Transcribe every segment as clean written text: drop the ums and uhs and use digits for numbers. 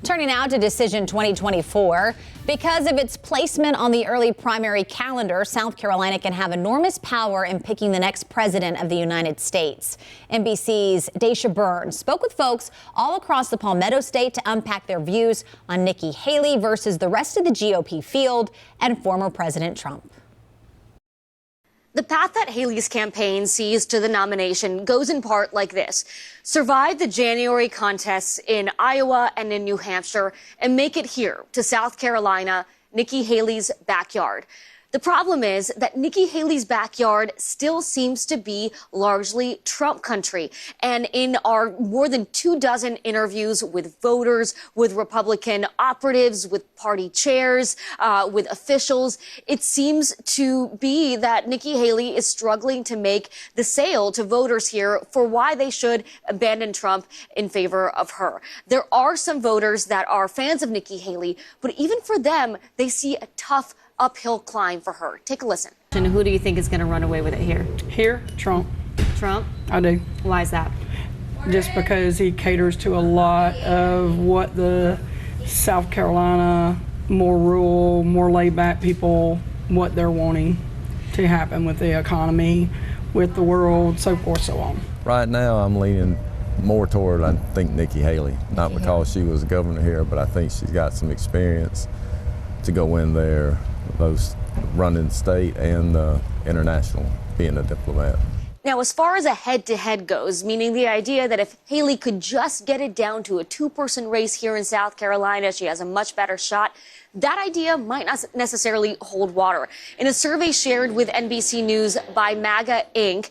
Turning now to Decision 2024. Because of its placement on the early primary calendar, South Carolina can have enormous power in picking the next president of the United States. NBC's Daisha Burns spoke with folks all across the Palmetto State to unpack their views on Nikki Haley versus the rest of the GOP field and former President Trump. The path that Haley's campaign sees to the nomination goes in part like this: survive the January contests in Iowa and in New Hampshire and make it here to South Carolina, Nikki Haley's backyard. The problem is that Nikki Haley's backyard still seems to be largely Trump country. And in our more than 24 interviews with voters, with Republican operatives, with party chairs, with officials, it seems to be that Nikki Haley is struggling to make the sale to voters here for why they should abandon Trump in favor of her. There are some voters that are fans of Nikki Haley, but even for them, they see a tough uphill climb for her. Take a listen. And who do you think is going to run away with it here? Here, Trump. Trump? I do. Why is that? Just because he caters to a lot of what the South Carolina, more rural, more laid back people, what they're wanting to happen with the economy, with the world, so forth, so on. Right now, I'm leaning more toward, I think, Nikki Haley. Not because she was governor here, but I think she's got some experience to go in there, both running state and international, being a diplomat. Now, as far as a head-to-head goes, meaning the idea that if Haley could just get it down to a two-person race here in South Carolina, she has a much better shot, that idea might not necessarily hold water. In a survey shared with NBC News by MAGA Inc.,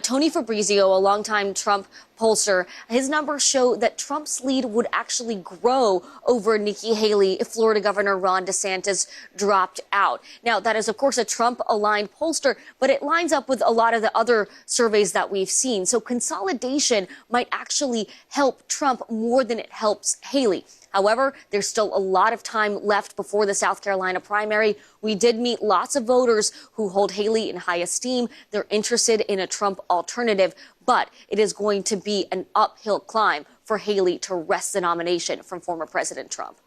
Tony Fabrizio, a longtime Trump pollster, his numbers show that Trump's lead would actually grow over Nikki Haley if Florida Governor Ron DeSantis dropped out. Now, that is, of course, a Trump-aligned pollster, but it lines up with a lot of the other surveys that we've seen. So consolidation might actually help Trump more than it helps Haley. However, there's still a lot of time left before the South Carolina primary. We did meet lots of voters who hold Haley in high esteem. They're interested in a Trump alternative, but it is going to be an uphill climb for Haley to wrest the nomination from former President Trump.